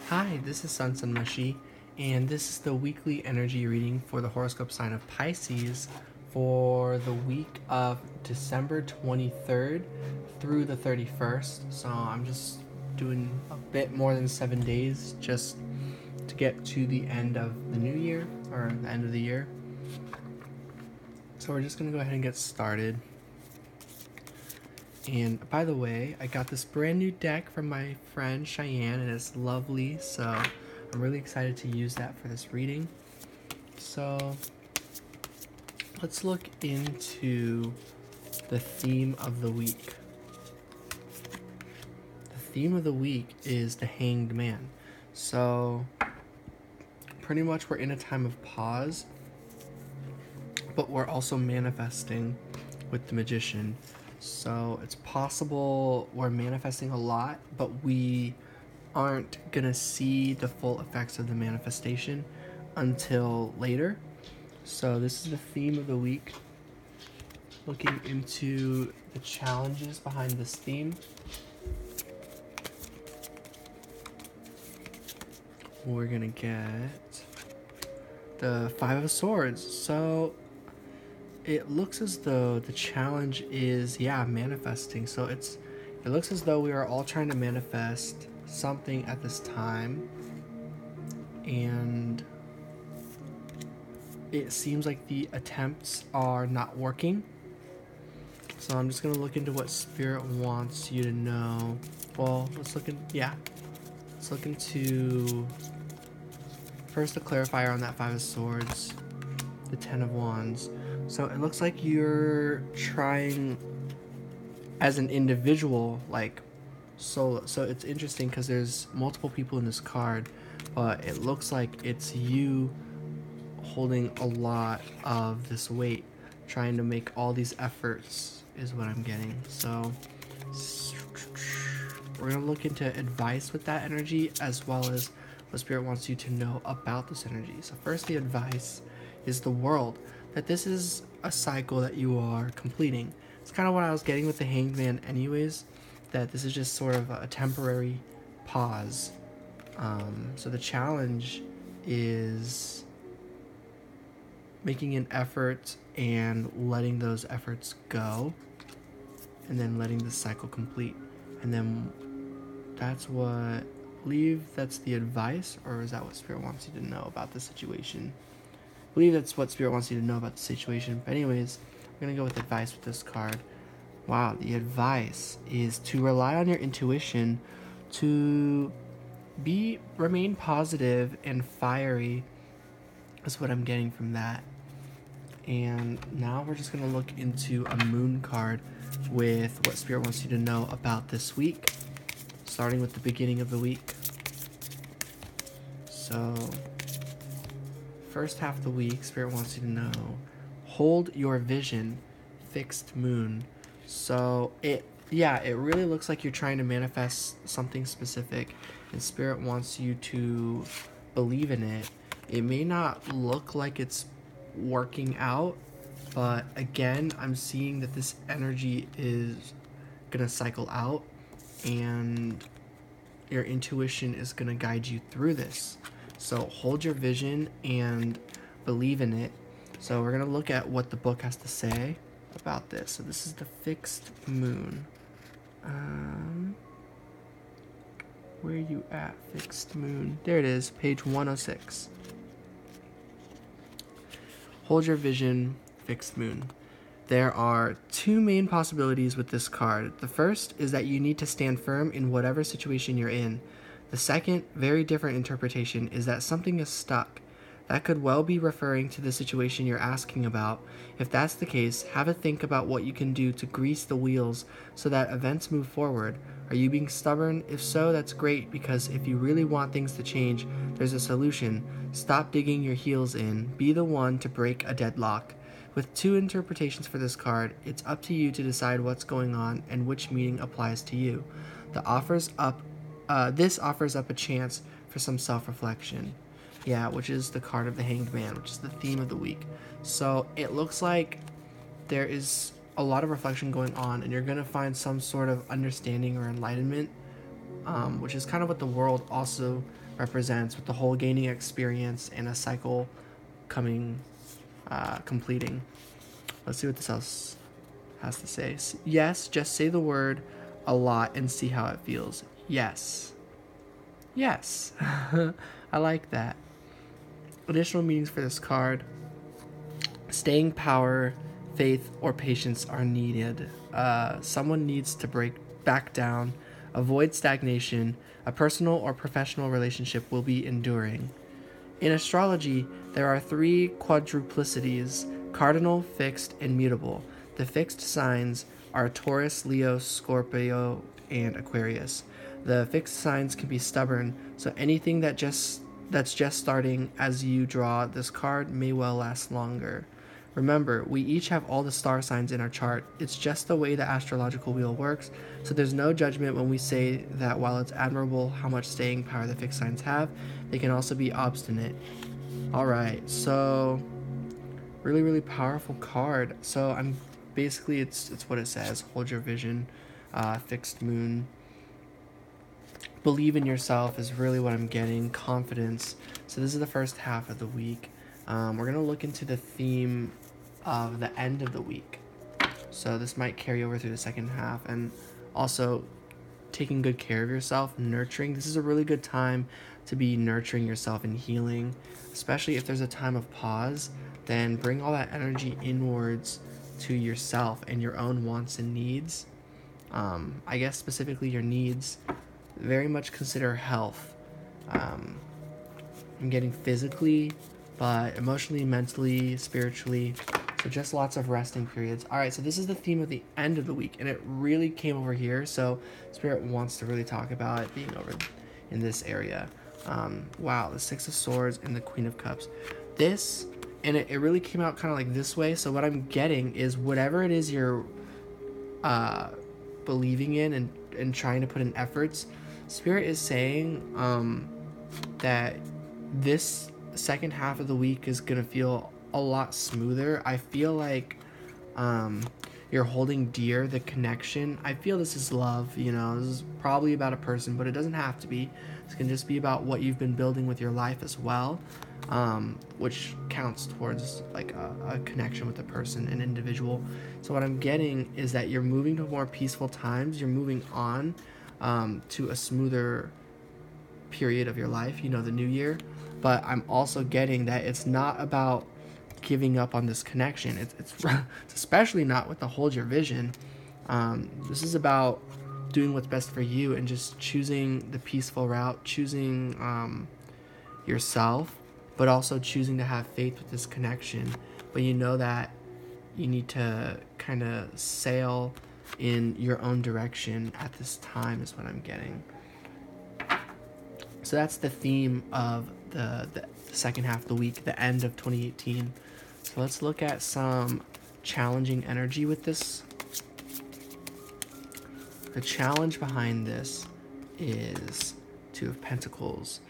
Hi, this is Sun Mushy, and this is the weekly energy reading for the horoscope sign of Pisces for the week of December 23rd through the 31st. So I'm just doing a bit more than 7 days just to get to the end of the new year, or the end of the year. So we're just going to go ahead and get started. And by the way, I got this brand new deck from my friend Cheyenne, and it's lovely, so I'm really excited to use that for this reading. So let's look into the theme of the week. The theme of the week is the Hanged Man. So pretty much we're in a time of pause, but we're also manifesting with the Magician. So it's possible we're manifesting a lot, but we aren't gonna see the full effects of the manifestation until later. So this is the theme of the week, looking into the challenges behind this theme. We're gonna get the Five of Swords. So it looks as though the challenge is, manifesting. So it looks as though we are all trying to manifest something at this time, and it seems like the attempts are not working. So I'm just gonna look into what Spirit wants you to know. Well, let's look into first the clarifier on that Five of Swords, the Ten of Wands. So it looks like you're trying as an individual, like solo. So it's interesting because there's multiple people in this card, but it looks like it's you holding a lot of this weight, trying to make all these efforts is what I'm getting. So we're gonna look into advice with that energy, as well as what Spirit wants you to know about this energy. So first, the advice is the world, that this is a cycle that you are completing. It's kind of what I was getting with the Hanged Man anyways, that this is just sort of a temporary pause. So the challenge is making an effort and letting those efforts go, and then letting the cycle complete. And then that's the advice, or is that what Spirit wants you to know about the situation? I believe that's what Spirit wants you to know about the situation. But anyways, I'm going to go with advice with this card. Wow, the advice is to rely on your intuition, to remain positive and fiery, is what I'm getting from that. And now we're just going to look into a moon card with what Spirit wants you to know about this week, starting with the beginning of the week. So first half of the week, Spirit wants you to know, hold your vision, fixed moon. So it really looks like you're trying to manifest something specific, and Spirit wants you to believe in it. It may not look like it's working out, but again, I'm seeing that this energy is gonna cycle out, and your intuition is gonna guide you through this. So hold your vision and believe in it. So we're gonna look at what the book has to say about this. So this is the fixed moon. Where are you at, fixed moon? There it is, page 106. Hold your vision, fixed moon. There are two main possibilities with this card. The first is that you need to stand firm in whatever situation you're in. The second, very different interpretation, is that something is stuck. That could well be referring to the situation you're asking about. If that's the case, have a think about what you can do to grease the wheels so that events move forward. Are you being stubborn? If so, that's great, because if you really want things to change, there's a solution. Stop digging your heels in. Be the one to break a deadlock. With two interpretations for this card, it's up to you to decide what's going on and which meaning applies to you. This offers up a chance for some self-reflection. Yeah, which is the card of the Hanged Man, which is the theme of the week. So it looks like there is a lot of reflection going on, and you're going to find some sort of understanding or enlightenment, which is kind of what the world also represents, with the whole gaining experience and a cycle completing. Let's see what this else has to say. Yes, just say the word a lot and see how it feels. Yes. Yes. I like that. Additional meanings for this card. Staying power, faith, or patience are needed. Someone needs to break back down, avoid stagnation. A personal or professional relationship will be enduring. In astrology, there are 3 quadruplicities: cardinal, fixed, and mutable. The fixed signs are Taurus, Leo, Scorpio, and Aquarius. The fixed signs can be stubborn, so anything that's just starting as you draw this card may well last longer. Remember, we each have all the star signs in our chart. It's just the way the astrological wheel works, so there's no judgment when we say that while it's admirable how much staying power the fixed signs have, they can also be obstinate. Alright, so really, really powerful card. So I'm basically, it's what it says. Hold your vision, fixed moon. Believe in yourself is really what I'm getting. Confidence. So this is the first half of the week. We're going to look into the theme of the end of the week. So this might carry over through the second half. And also taking good care of yourself, nurturing. This is a really good time to be nurturing yourself and healing, especially if there's a time of pause. Then bring all that energy inwards to yourself and your own wants and needs. I guess specifically your needs. Very much consider health. I'm getting physically, but emotionally, mentally, spiritually. So just lots of resting periods. All right, so this is the theme of the end of the week, and it really came over here. So Spirit wants to really talk about it being over in this area. Wow, the 6 of Swords and the Queen of Cups. This, and it really came out kind of like this way. So what I'm getting is whatever it is you're believing in and trying to put in efforts, Spirit is saying that this second half of the week is going to feel a lot smoother. I feel like you're holding dear the connection. I feel this is love, this is probably about a person, but it doesn't have to be. It's going to just be about what you've been building with your life as well, which counts towards like a connection with a person, an individual. So what I'm getting is that you're moving to more peaceful times. You're moving on to a smoother period of your life, the new year. But I'm also getting that it's not about giving up on this connection. It's especially not with the hold your vision. This is about doing what's best for you and just choosing the peaceful route, choosing yourself, but also choosing to have faith with this connection. But you know that you need to kind of sail in your own direction at this time is what I'm getting. So that's the theme of the second half of the week, the end of 2018. So let's look at some challenging energy with this. The challenge behind this is 2 of Pentacles.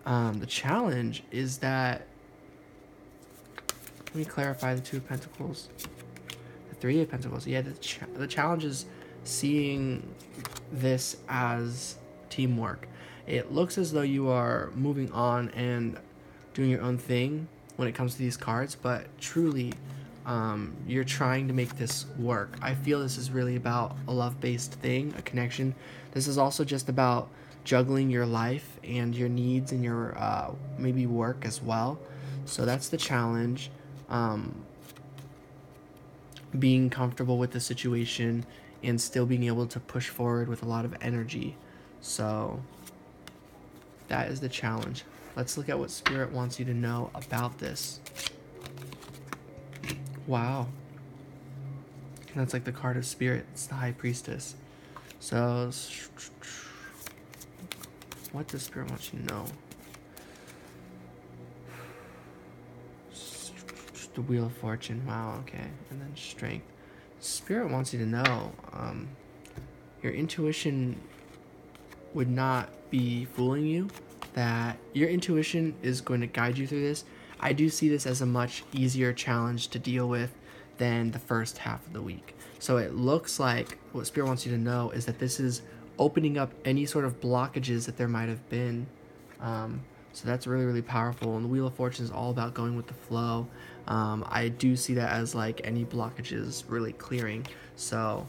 The challenge is that, let me clarify the 2 of Pentacles. The 3 of Pentacles. Yeah, the challenge is seeing this as teamwork. It looks as though you are moving on and doing your own thing when it comes to these cards, but truly, you're trying to make this work. I feel this is really about a love-based thing, a connection. This is also just about juggling your life and your needs and your maybe work as well. So that's the challenge. Being comfortable with the situation and still being able to push forward with a lot of energy. So that is the challenge. Let's look at what Spirit wants you to know about this. Wow. That's like the card of Spirit. It's the High Priestess. So, what does Spirit want you to know? The Wheel of Fortune. Wow, okay. And then Strength. Spirit wants you to know your intuition would not be fooling you, that your intuition is going to guide you through this. I do see this as a much easier challenge to deal with than the first half of the week. So it looks like what Spirit wants you to know is that this is opening up any sort of blockages that there might have been So that's really, really powerful. And the Wheel of Fortune is all about going with the flow. I do see that as like any blockages really clearing. So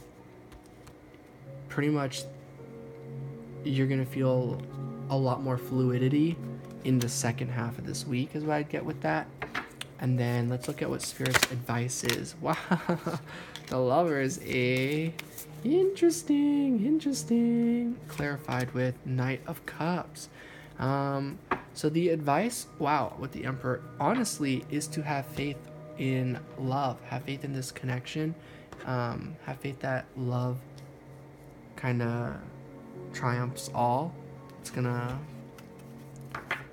pretty much you're going to feel a lot more fluidity in the second half of this week is what I'd get with that. And then let's look at what Spirit's advice is. Wow, the Lovers, interesting. Clarified with Knight of Cups. So the advice, wow, with the Emperor, honestly, is to have faith in love. Have faith in this connection. Have faith that love kind of triumphs all.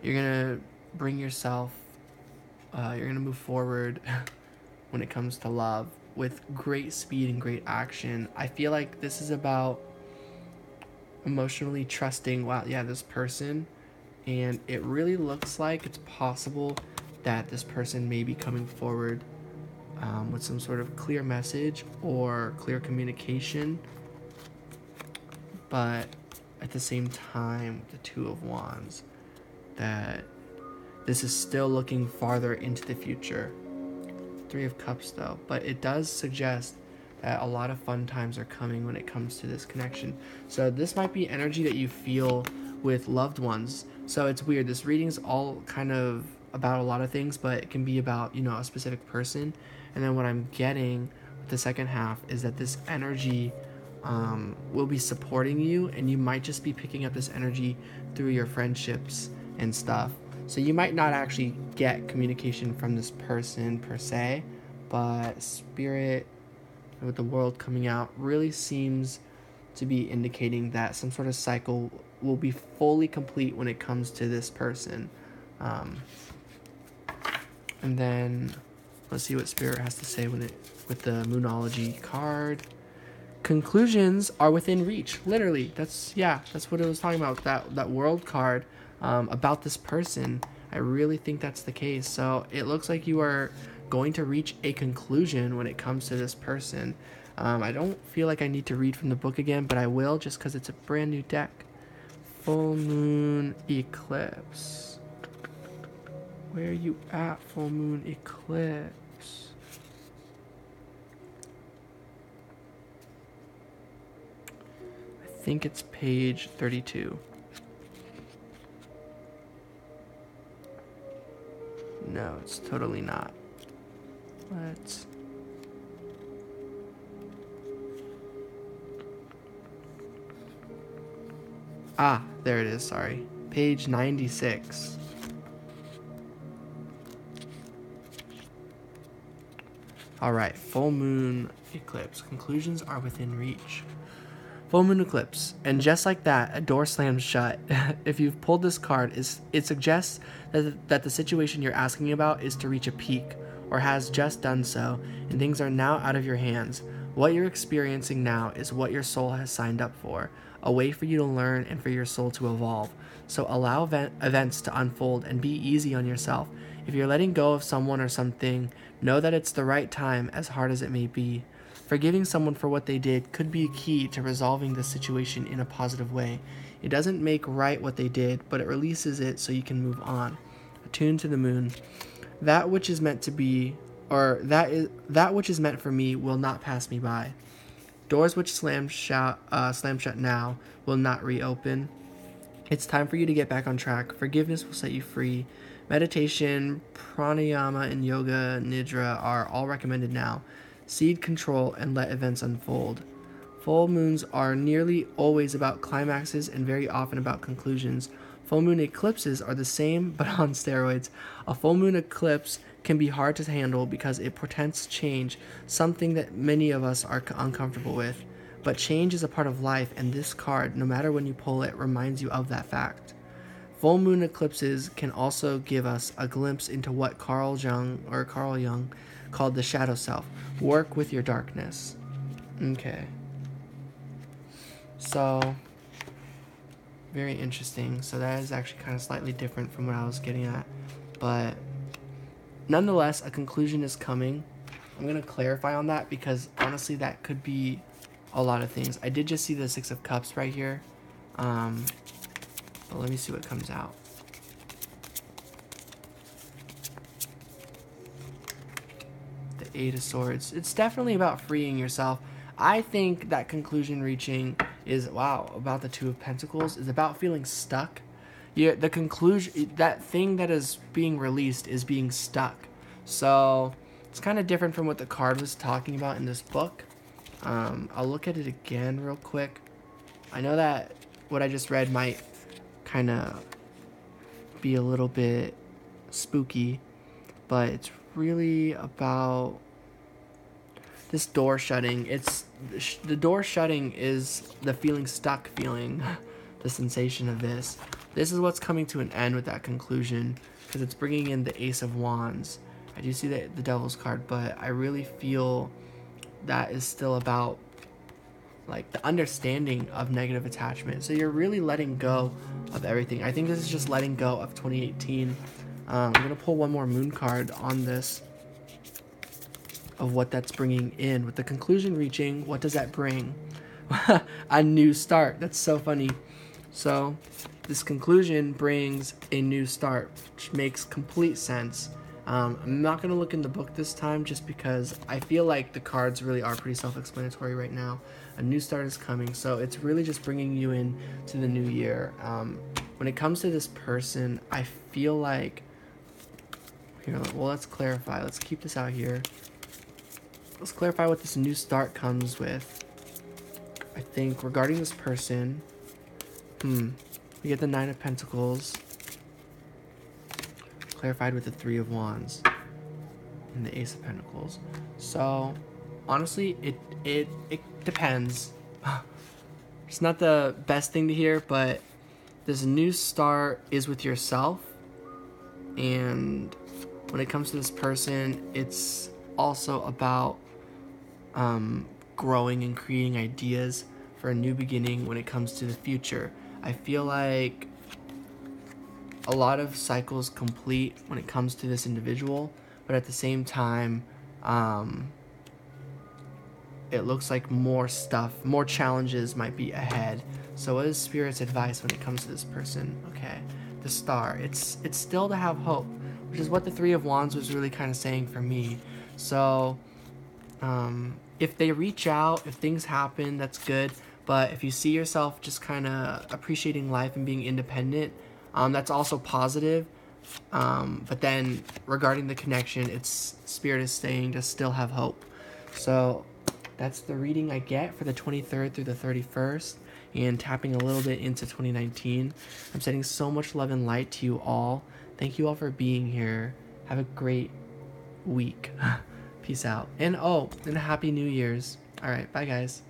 You're gonna bring yourself, you're gonna move forward when it comes to love with great speed and great action. I feel like this is about emotionally trusting, wow, yeah, this person. And it really looks like it's possible that this person may be coming forward with some sort of clear message or clear communication. But at the same time, the Two of Wands, that this is still looking farther into the future. Three of Cups though, but it does suggest that a lot of fun times are coming when it comes to this connection. So this might be energy that you feel with loved ones. So it's weird. This reading's all kind of about a lot of things, but it can be about, you know, a specific person. And then what I'm getting with the second half is that this energy will be supporting you, and you might just be picking up this energy through your friendships and stuff. So you might not actually get communication from this person per se, but Spirit with the World coming out really seems to be indicating that some sort of cycle will be fully complete when it comes to this person. And then let's see what Spirit has to say with the Moonology card. Conclusions are within reach. Literally, that's what it was talking about. That World card about this person. I really think that's the case. So it looks like you are going to reach a conclusion when it comes to this person. I don't feel like I need to read from the book again, but I will just because it's a brand new deck. Full Moon Eclipse. Where are you at, Full Moon Eclipse? I think it's page 32. No, it's totally not. Let's... Ah, there it is, sorry. Page 96. Alright, Full Moon Eclipse. Conclusions are within reach. Full Moon Eclipse. And just like that, a door slams shut. If you've pulled this card, it suggests that the situation you're asking about is to reach a peak, or has just done so, and things are now out of your hands. What you're experiencing now is what your soul has signed up for, a way for you to learn and for your soul to evolve. So allow events to unfold and be easy on yourself. If you're letting go of someone or something, know that it's the right time, as hard as it may be. Forgiving someone for what they did could be a key to resolving the situation in a positive way. It doesn't make right what they did, but it releases it so you can move on. Attune to the moon. That which is meant to be, or that which is meant for me will not pass me by. Doors which slam shut now will not reopen. It's time for you to get back on track. Forgiveness will set you free. Meditation, pranayama, and yoga nidra are all recommended now. Cede control and let events unfold. Full moons are nearly always about climaxes and very often about conclusions. Full moon eclipses are the same, but on steroids. A full moon eclipse can be hard to handle because it portends change, something that many of us are uncomfortable with. But change is a part of life, and this card, no matter when you pull it, reminds you of that fact. Full moon eclipses can also give us a glimpse into what Carl Jung called the shadow self. Work with your darkness. Okay. So, very interesting. So that is actually kind of slightly different from what I was getting at. But nonetheless, a conclusion is coming. I'm going to clarify on that because honestly that could be a lot of things. I did just see the Six of Cups right here. But let me see what comes out. Eight of Swords. It's definitely about freeing yourself. I think that conclusion reaching is, wow, about the Two of Pentacles, is about feeling stuck. The conclusion, that thing that is being released is being stuck. So it's kind of different from what the card was talking about in this book. I'll look at it again real quick. I know that what I just read might kind of be a little bit spooky, but it's really about this door shutting. It's the door shutting is the feeling stuck feeling, the sensation of this. This is what's coming to an end with that conclusion, because it's bringing in the Ace of Wands. I do see the Devil's card, but I really feel that is still about like the understanding of negative attachment. So you're really letting go of everything. I think this is just letting go of 2018. I'm gonna pull one more moon card on this, of what that's bringing in. With the conclusion reaching, what does that bring? A new start. That's so funny. So this conclusion brings a new start, which makes complete sense. I'm not going to look in the book this time, just because I feel like the cards really are pretty self-explanatory right now. A new start is coming, so it's really just bringing you in to the new year. When it comes to this person, I feel like, here, well, let's clarify. Let's keep this out here. Let's clarify what this new start comes with. I think regarding this person, we get the Nine of Pentacles, clarified with the Three of Wands, and the Ace of Pentacles. So, honestly, it depends. It's not the best thing to hear, but this new start is with yourself, and when it comes to this person, it's also about growing and creating ideas for a new beginning when it comes to the future. I feel like a lot of cycles complete when it comes to this individual, but at the same time, it looks like more stuff, more challenges might be ahead. So what is Spirit's advice when it comes to this person? Okay, the Star. It's still to have hope, which is what the Three of Wands was really kind of saying for me. So if they reach out, if things happen, that's good. But if you see yourself just kind of appreciating life and being independent, that's also positive. But then regarding the connection, it's Spirit is saying to still have hope. So that's the reading I get for the 23rd through the 31st, and tapping a little bit into 2019. I'm sending so much love and light to you all. Thank you all for being here. Have a great week. Peace out. And a happy New Year's. All right, bye guys.